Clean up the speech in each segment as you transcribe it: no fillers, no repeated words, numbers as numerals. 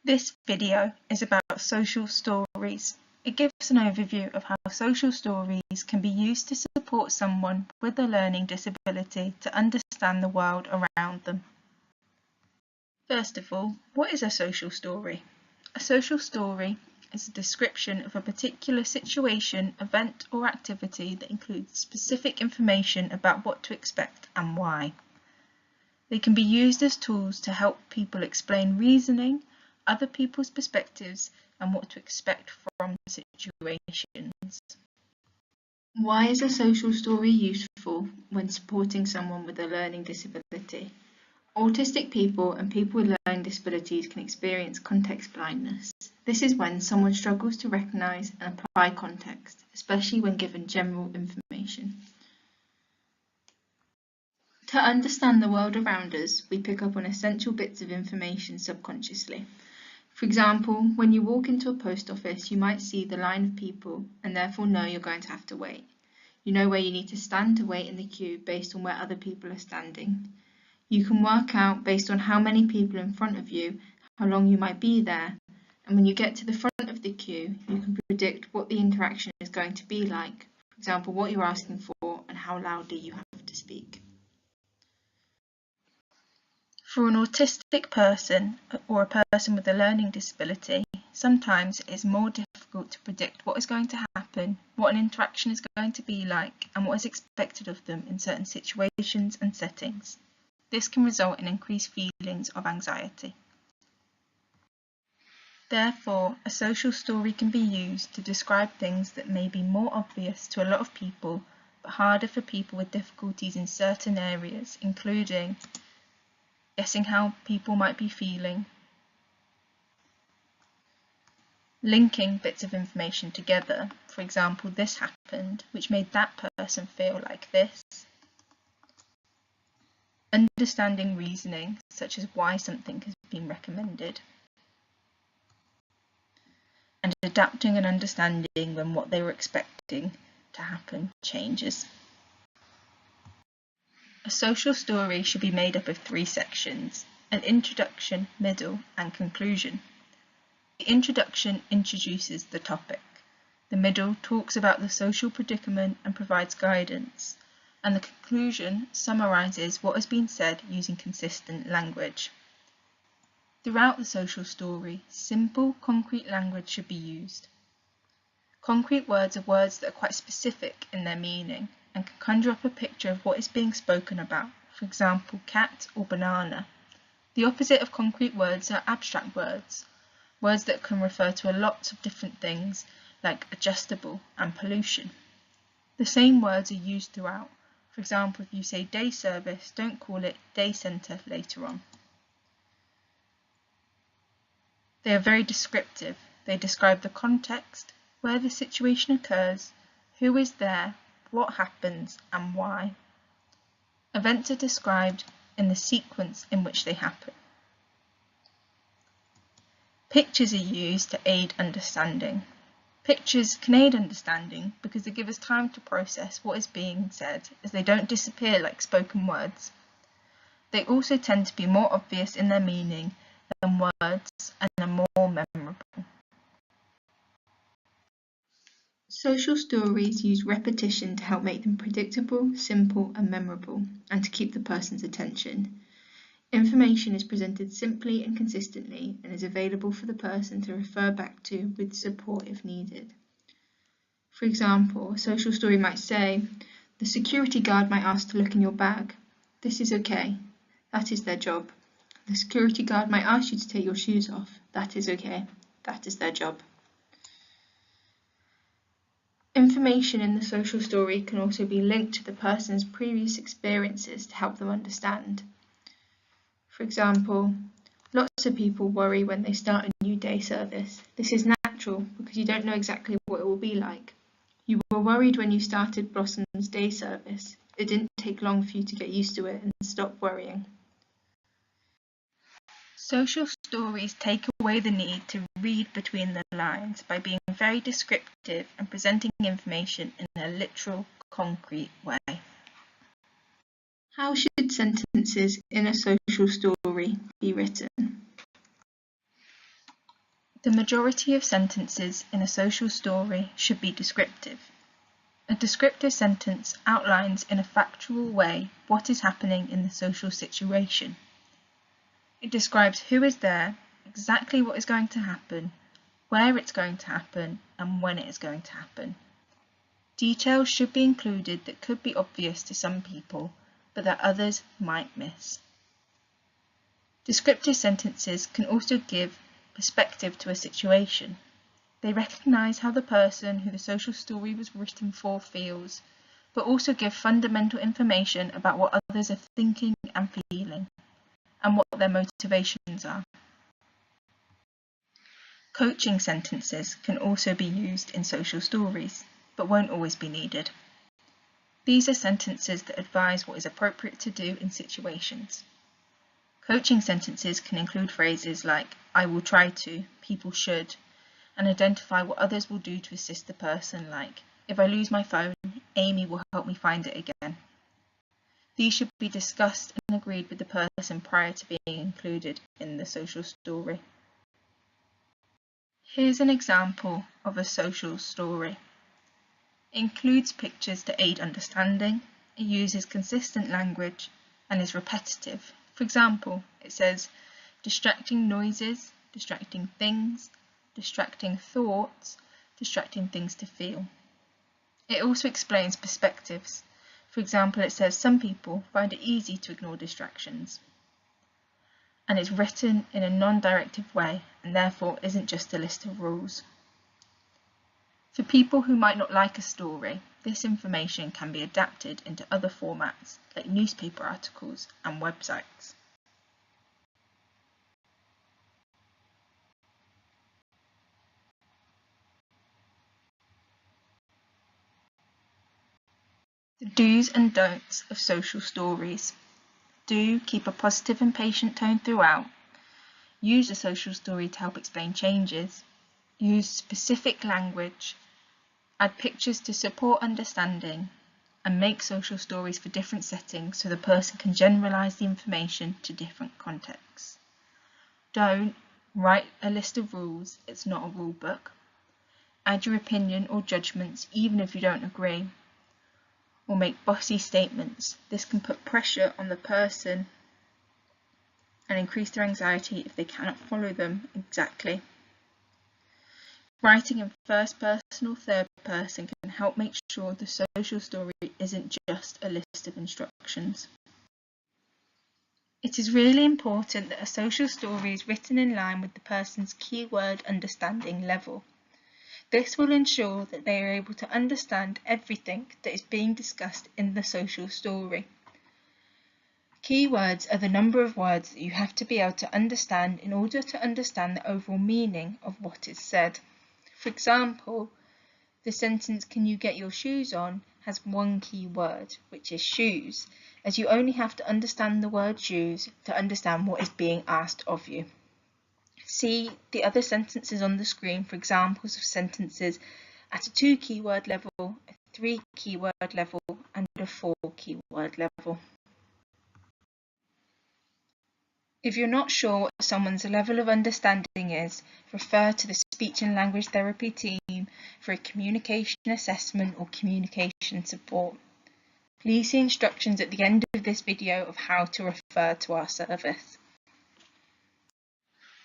This video is about social stories. It gives an overview of how social stories can be used to support someone with a learning disability to understand the world around them. First of all, what is a social story? A social story is a description of a particular situation, event, or activity that includes specific information about what to expect and why. They can be used as tools to help people explain reasoning, other people's perspectives, and what to expect from situations. Why is a social story useful when supporting someone with a learning disability? Autistic people and people with learning disabilities can experience context blindness. This is when someone struggles to recognise and apply context, especially when given general information. To understand the world around us, we pick up on essential bits of information subconsciously. For example, when you walk into a post office, you might see the line of people and therefore know you're going to have to wait. You know where you need to stand to wait in the queue based on where other people are standing. You can work out based on how many people in front of you, how long you might be there, and when you get to the front of the queue, you can predict what the interaction is going to be like. For example, what you're asking for and how loudly you have to speak. For an autistic person or a person with a learning disability, sometimes it is more difficult to predict what is going to happen, what an interaction is going to be like, and what is expected of them in certain situations and settings. This can result in increased feelings of anxiety. Therefore, a social story can be used to describe things that may be more obvious to a lot of people, but harder for people with difficulties in certain areas, including guessing how people might be feeling, linking bits of information together, for example, this happened, which made that person feel like this, understanding reasoning, such as why something has been recommended, and adapting and understanding when what they were expecting to happen changes. A social story should be made up of 3 sections: an introduction, middle, and conclusion. The introduction introduces the topic. The middle talks about the social predicament and provides guidance, and the conclusion summarises what has been said using consistent language. Throughout the social story, simple, concrete language should be used. Concrete words are words that are quite specific in their meaning and can conjure up a picture of what is being spoken about, for example, cat or banana. The opposite of concrete words are abstract words, words that can refer to lots of different things like adjustable and pollution. The same words are used throughout. For example, if you say day service, don't call it day centre later on. They are very descriptive. They describe the context, where the situation occurs, who is there, what happens, and why. Events are described in the sequence in which they happen. Pictures are used to aid understanding. Pictures can aid understanding because they give us time to process what is being said, as they don't disappear like spoken words. They also tend to be more obvious in their meaning than words and are more memorable. Social stories use repetition to help make them predictable, simple, and memorable, and to keep the person's attention. Information is presented simply and consistently and is available for the person to refer back to with support if needed. For example, a social story might say, "The security guard might ask to look in your bag. This is okay. That is their job. The security guard might ask you to take your shoes off. That is okay. That is their job." Information in the social story can also be linked to the person's previous experiences to help them understand. For example, lots of people worry when they start a new day service. This is natural because you don't know exactly what it will be like. You were worried when you started Blossom's day service. It didn't take long for you to get used to it and stop worrying. Social stories take away the need to read between the lines by being very descriptive and presenting information in a literal, concrete way. How should sentences in a social story be written? The majority of sentences in a social story should be descriptive. A descriptive sentence outlines in a factual way what is happening in the social situation. It describes who is there, exactly what is going to happen, where it's going to happen, and when it is going to happen. Details should be included that could be obvious to some people, but that others might miss. Descriptive sentences can also give perspective to a situation. They recognise how the person who the social story was written for feels, but also give fundamental information about what others are thinking and feeling, and what their motivations are. Coaching sentences can also be used in social stories, but won't always be needed. These are sentences that advise what is appropriate to do in situations. Coaching sentences can include phrases like, I will try to, people should, and identify what others will do to assist the person, like, if I lose my phone, Amy will help me find it again. These should be discussed and agreed with the person prior to being included in the social story. Here's an example of a social story. It includes pictures to aid understanding, it uses consistent language, and is repetitive. For example, it says, distracting noises, distracting things, distracting thoughts, distracting things to feel. It also explains perspectives. For example, it says some people find it easy to ignore distractions. And it's written in a non-directive way and therefore isn't just a list of rules. For people who might not like a story, this information can be adapted into other formats like newspaper articles and websites. The do's and don'ts of social stories. Do keep a positive and patient tone throughout. Use a social story to help explain changes. Use specific language. Add pictures to support understanding. And make social stories for different settings so the person can generalise the information to different contexts. Don't write a list of rules, it's not a rule book. Add your opinion or judgments even if you don't agree. Or make bossy statements. This can put pressure on the person and increase their anxiety if they cannot follow them exactly. Writing in first person or third person can help make sure the social story isn't just a list of instructions. It is really important that a social story is written in line with the person's keyword understanding level. This will ensure that they are able to understand everything that is being discussed in the social story. Keywords are the number of words that you have to be able to understand in order to understand the overall meaning of what is said. For example, the sentence, "Can you get your shoes on?" has one key word, which is shoes, as you only have to understand the word shoes to understand what is being asked of you. See the other sentences on the screen for examples of sentences at a 2 keyword level, a 3 keyword level, and a 4 keyword level. If you're not sure what someone's level of understanding is, refer to the speech and language therapy team for a communication assessment or communication support. Please see instructions at the end of this video of how to refer to our service.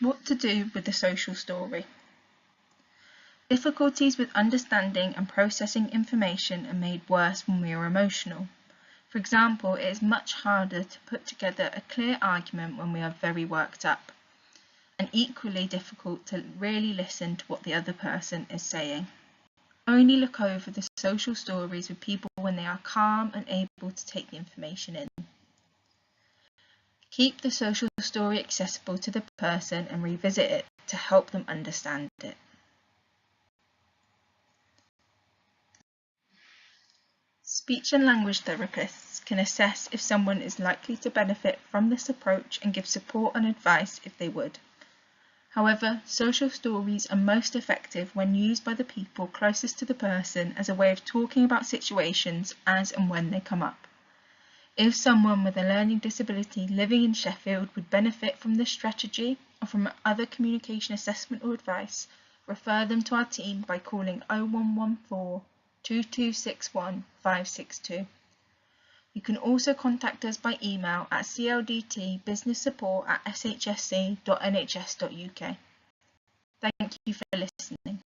What to do with the social story. Difficulties with understanding and processing information are made worse when we are emotional. For example, it is much harder to put together a clear argument when we are very worked up, and equally difficult to really listen to what the other person is saying. Only look over the social stories with people when they are calm and able to take the information in. Keep the social story accessible to the person and revisit it to help them understand it. Speech and language therapists can assess if someone is likely to benefit from this approach and give support and advice if they would. However, social stories are most effective when used by the people closest to the person as a way of talking about situations as and when they come up. If someone with a learning disability living in Sheffield would benefit from this strategy, or from other communication assessment or advice, refer them to our team by calling 0114 2261 562. You can also contact us by email at cldtbusinesssupport@shsc.nhs.uk. Thank you for listening.